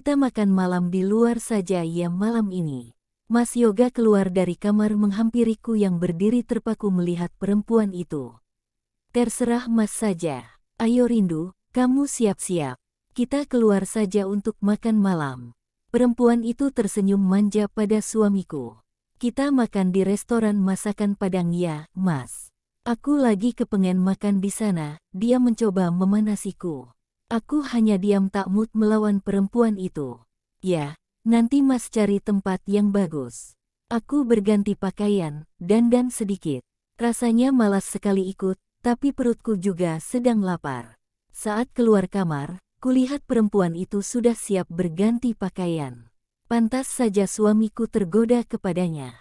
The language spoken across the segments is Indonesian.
Kita makan malam di luar saja ya malam ini. Mas Yoga keluar dari kamar menghampiriku yang berdiri terpaku melihat perempuan itu. Terserah Mas saja. Ayo Rindu, kamu siap-siap. Kita keluar saja untuk makan malam. Perempuan itu tersenyum manja pada suamiku. Kita makan di restoran masakan Padang ya, Mas. Aku lagi kepengen makan di sana, dia mencoba memanasiku. Aku hanya diam tak mood melawan perempuan itu. Ya, nanti Mas cari tempat yang bagus. Aku berganti pakaian, dandan sedikit. Rasanya malas sekali ikut, tapi perutku juga sedang lapar. Saat keluar kamar, kulihat perempuan itu sudah siap berganti pakaian. Pantas saja suamiku tergoda kepadanya.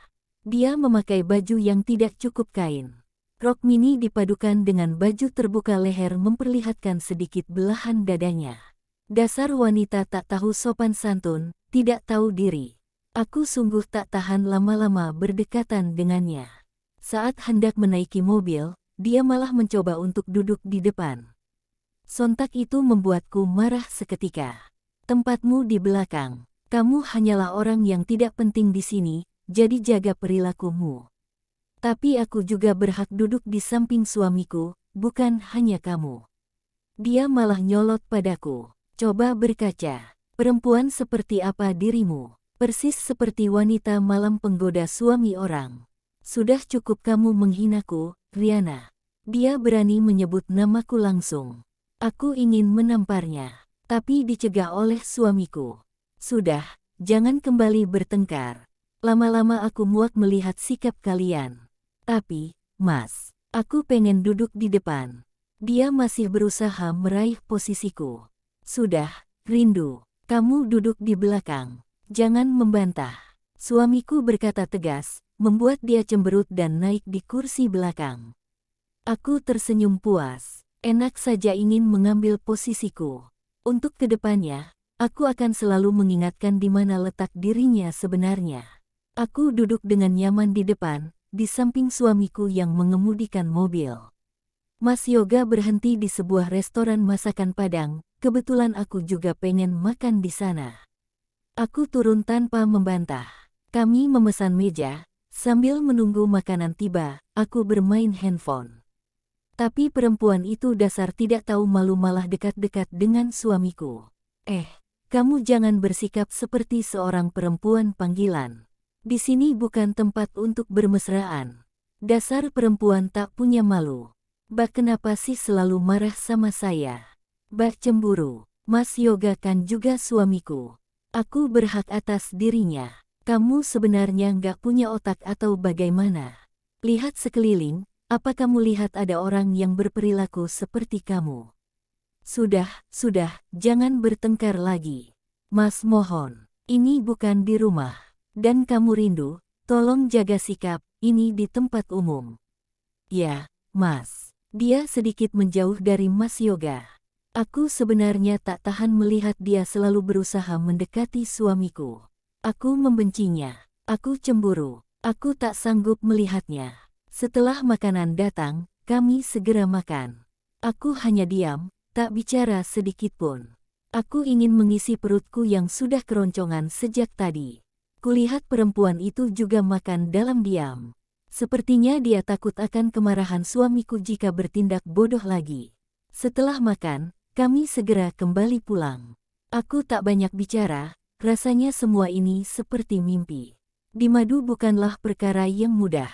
Dia memakai baju yang tidak cukup kain. Rok mini dipadukan dengan baju terbuka leher memperlihatkan sedikit belahan dadanya. Dasar wanita tak tahu sopan santun, tidak tahu diri. Aku sungguh tak tahan lama-lama berdekatan dengannya. Saat hendak menaiki mobil, dia malah mencoba untuk duduk di depan. Sontak itu membuatku marah seketika. Tempatmu di belakang. Kamu hanyalah orang yang tidak penting di sini, jadi jaga perilakumu. Tapi aku juga berhak duduk di samping suamiku, bukan hanya kamu. Dia malah nyolot padaku. Coba berkaca. Perempuan seperti apa dirimu? Persis seperti wanita malam penggoda suami orang. Sudah cukup kamu menghinaku, Riana. Dia berani menyebut namaku langsung. Aku ingin menamparnya, tapi dicegah oleh suamiku. Sudah, jangan kembali bertengkar. Lama-lama aku muak melihat sikap kalian. Tapi, Mas, aku pengen duduk di depan. Dia masih berusaha meraih posisiku. Sudah, Rindu, kamu duduk di belakang. Jangan membantah. Suamiku berkata tegas, membuat dia cemberut dan naik di kursi belakang. Aku tersenyum puas. Enak saja ingin mengambil posisiku. Untuk kedepannya, aku akan selalu mengingatkan di mana letak dirinya sebenarnya. Aku duduk dengan nyaman di depan, di samping suamiku yang mengemudikan mobil. Mas Yoga berhenti di sebuah restoran masakan Padang, kebetulan aku juga pengen makan di sana. Aku turun tanpa membantah. Kami memesan meja, sambil menunggu makanan tiba, aku bermain handphone. Tapi perempuan itu dasar tidak tahu malu malah dekat-dekat dengan suamiku. Kamu jangan bersikap seperti seorang perempuan panggilan. Di sini bukan tempat untuk bermesraan. Dasar perempuan tak punya malu. Bah kenapa sih selalu marah sama saya? Bah cemburu. Mas Yoga kan juga suamiku. Aku berhak atas dirinya. Kamu sebenarnya nggak punya otak atau bagaimana? Lihat sekeliling, apa kamu lihat ada orang yang berperilaku seperti kamu? Sudah, jangan bertengkar lagi. Mas mohon, ini bukan di rumah. Dan kamu Rindu, tolong jaga sikap, ini di tempat umum. Ya, Mas. Dia sedikit menjauh dari Mas Yoga. Aku sebenarnya tak tahan melihat dia selalu berusaha mendekati suamiku. Aku membencinya. Aku cemburu. Aku tak sanggup melihatnya. Setelah makanan datang, kami segera makan. Aku hanya diam, tak bicara sedikit pun. Aku ingin mengisi perutku yang sudah keroncongan sejak tadi. Kulihat perempuan itu juga makan dalam diam. Sepertinya dia takut akan kemarahan suamiku jika bertindak bodoh lagi. Setelah makan, kami segera kembali pulang. Aku tak banyak bicara, rasanya semua ini seperti mimpi. Di madu bukanlah perkara yang mudah.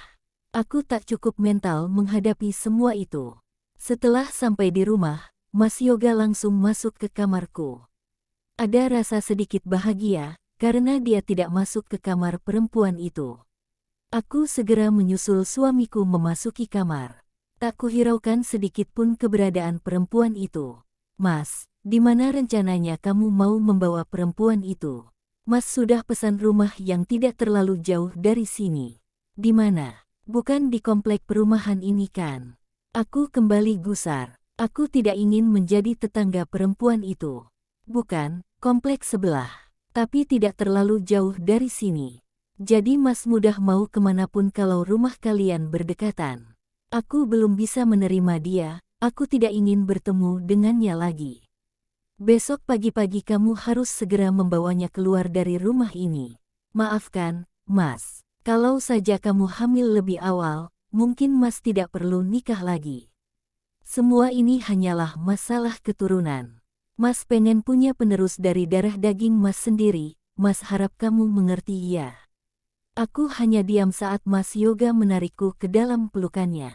Aku tak cukup mental menghadapi semua itu. Setelah sampai di rumah, Mas Yoga langsung masuk ke kamarku. Ada rasa sedikit bahagia, karena dia tidak masuk ke kamar perempuan itu. Aku segera menyusul suamiku memasuki kamar. Tak kuhiraukan sedikit pun keberadaan perempuan itu. Mas, di mana rencananya kamu mau membawa perempuan itu? Mas sudah pesan rumah yang tidak terlalu jauh dari sini. Di mana? Bukan di komplek perumahan ini kan? Aku kembali gusar. Aku tidak ingin menjadi tetangga perempuan itu. Bukan, kompleks sebelah. Tapi tidak terlalu jauh dari sini. Jadi Mas mudah mau kemanapun kalau rumah kalian berdekatan. Aku belum bisa menerima dia, aku tidak ingin bertemu dengannya lagi. Besok pagi-pagi kamu harus segera membawanya keluar dari rumah ini. Maafkan, Mas. Kalau saja kamu hamil lebih awal, mungkin Mas tidak perlu nikah lagi. Semua ini hanyalah masalah keturunan. Mas pengen punya penerus dari darah daging Mas sendiri, Mas harap kamu mengerti ya. Aku hanya diam saat Mas Yoga menarikku ke dalam pelukannya.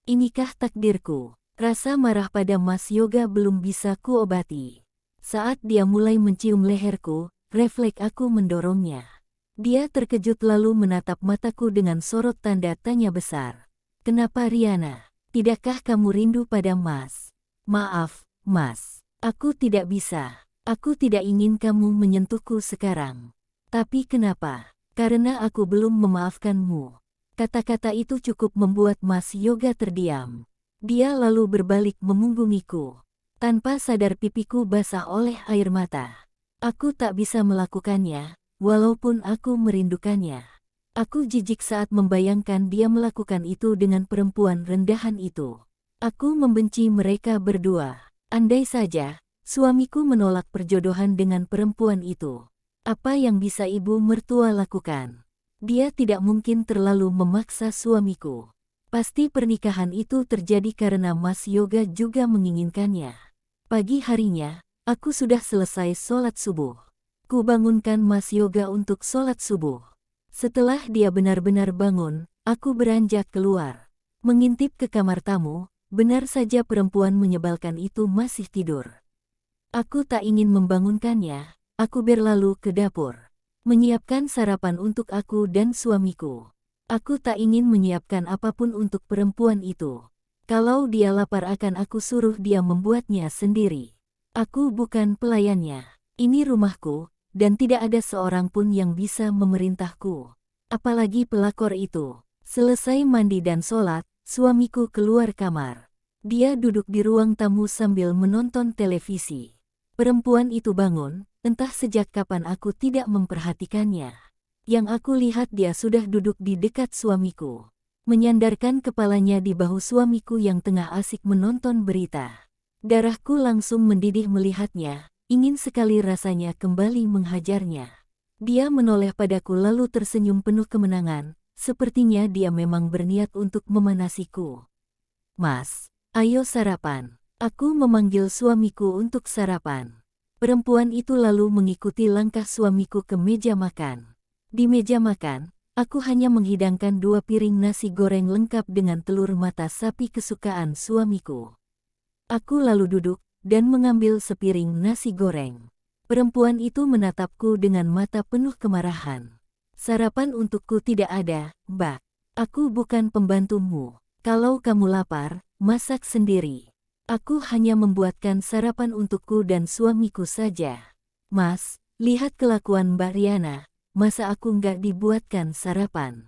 Inikah takdirku? Rasa marah pada Mas Yoga belum bisa kuobati. Saat dia mulai mencium leherku, refleks aku mendorongnya. Dia terkejut lalu menatap mataku dengan sorot tanda tanya besar. Kenapa Riana? Tidakkah kamu rindu pada Mas? Maaf, Mas. Aku tidak bisa. Aku tidak ingin kamu menyentuhku sekarang. Tapi kenapa? Karena aku belum memaafkanmu. Kata-kata itu cukup membuat Mas Yoga terdiam. Dia lalu berbalik memunggungiku. Tanpa sadar pipiku basah oleh air mata. Aku tak bisa melakukannya, walaupun aku merindukannya. Aku jijik saat membayangkan dia melakukan itu dengan perempuan rendahan itu. Aku membenci mereka berdua. Andai saja, suamiku menolak perjodohan dengan perempuan itu. Apa yang bisa ibu mertua lakukan? Dia tidak mungkin terlalu memaksa suamiku. Pasti pernikahan itu terjadi karena Mas Yoga juga menginginkannya. Pagi harinya, aku sudah selesai sholat subuh. Ku bangunkan Mas Yoga untuk sholat subuh. Setelah dia benar-benar bangun, aku beranjak keluar. Mengintip ke kamar tamu, benar saja perempuan menyebalkan itu masih tidur. Aku tak ingin membangunkannya, aku berlalu ke dapur. Menyiapkan sarapan untuk aku dan suamiku. Aku tak ingin menyiapkan apapun untuk perempuan itu. Kalau dia lapar akan aku suruh dia membuatnya sendiri. Aku bukan pelayannya. Ini rumahku, dan tidak ada seorang pun yang bisa memerintahku. Apalagi pelakor itu. Selesai mandi dan sholat, suamiku keluar kamar. Dia duduk di ruang tamu sambil menonton televisi. Perempuan itu bangun, entah sejak kapan aku tidak memperhatikannya. Yang aku lihat dia sudah duduk di dekat suamiku. Menyandarkan kepalanya di bahu suamiku yang tengah asik menonton berita. Darahku langsung mendidih melihatnya, ingin sekali rasanya kembali menghajarnya. Dia menoleh padaku lalu tersenyum penuh kemenangan, sepertinya dia memang berniat untuk memanasiku. Mas, ayo sarapan. Aku memanggil suamiku untuk sarapan. Perempuan itu lalu mengikuti langkah suamiku ke meja makan. Di meja makan, aku hanya menghidangkan 2 piring nasi goreng lengkap dengan telur mata sapi kesukaan suamiku. Aku lalu duduk dan mengambil sepiring nasi goreng. Perempuan itu menatapku dengan mata penuh kemarahan. Sarapan untukku tidak ada, Mbak. Aku bukan pembantumu. Kalau kamu lapar, masak sendiri. Aku hanya membuatkan sarapan untukku dan suamiku saja. Mas, lihat kelakuan Mbak Riana. Masa aku nggak dibuatkan sarapan?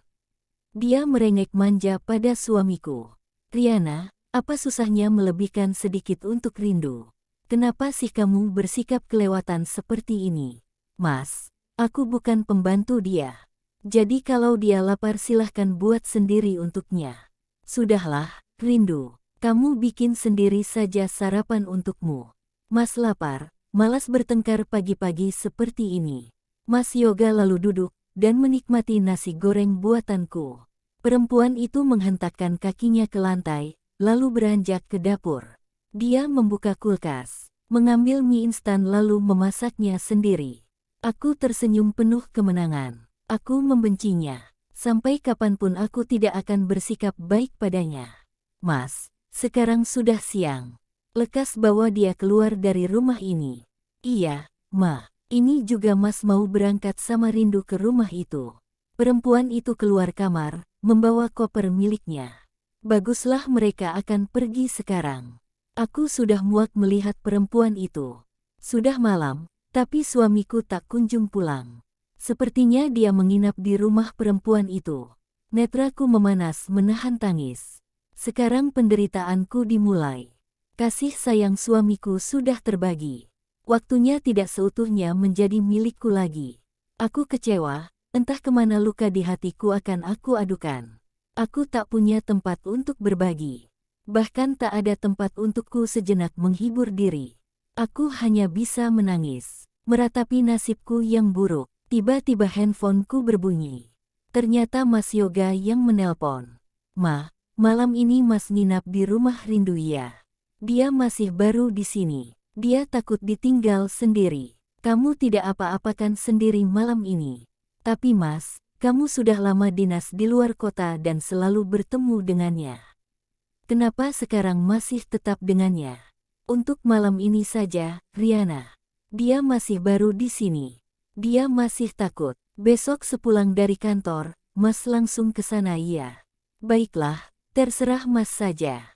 Dia merengek manja pada suamiku. Riana, apa susahnya melebihkan sedikit untuk rindu? Kenapa sih kamu bersikap kelewatan seperti ini? Mas, aku bukan pembantu dia. Jadi kalau dia lapar silahkan buat sendiri untuknya. Sudahlah, Rindu. Kamu bikin sendiri saja sarapan untukmu. Mas lapar, malas bertengkar pagi-pagi seperti ini. Mas Yoga lalu duduk dan menikmati nasi goreng buatanku. Perempuan itu menghentakkan kakinya ke lantai, lalu beranjak ke dapur. Dia membuka kulkas, mengambil mie instan lalu memasaknya sendiri. Aku tersenyum penuh kemenangan. Aku membencinya. Sampai kapanpun aku tidak akan bersikap baik padanya. Mas, sekarang sudah siang. Lekas bawa dia keluar dari rumah ini. Iya, Ma. Ini juga Mas mau berangkat sama Rindu ke rumah itu. Perempuan itu keluar kamar, membawa koper miliknya. Baguslah mereka akan pergi sekarang. Aku sudah muak melihat perempuan itu. Sudah malam, tapi suamiku tak kunjung pulang. Sepertinya dia menginap di rumah perempuan itu. Netraku memanas menahan tangis. Sekarang penderitaanku dimulai. Kasih sayang suamiku sudah terbagi. Waktunya tidak seutuhnya menjadi milikku lagi. Aku kecewa, entah kemana luka di hatiku akan aku adukan. Aku tak punya tempat untuk berbagi. Bahkan tak ada tempat untukku sejenak menghibur diri. Aku hanya bisa menangis, meratapi nasibku yang buruk. Tiba-tiba handphoneku berbunyi. Ternyata Mas Yoga yang menelpon. Ma, malam ini Mas nginap di rumah Rindu ya. Dia masih baru di sini. Dia takut ditinggal sendiri. Kamu tidak apa-apakan sendiri malam ini. Tapi Mas, kamu sudah lama dinas di luar kota dan selalu bertemu dengannya. Kenapa sekarang masih tetap dengannya? Untuk malam ini saja, Riana. Dia masih baru di sini. Dia masih takut. Besok sepulang dari kantor, Mas langsung ke sana ya. Baiklah, terserah Mas saja.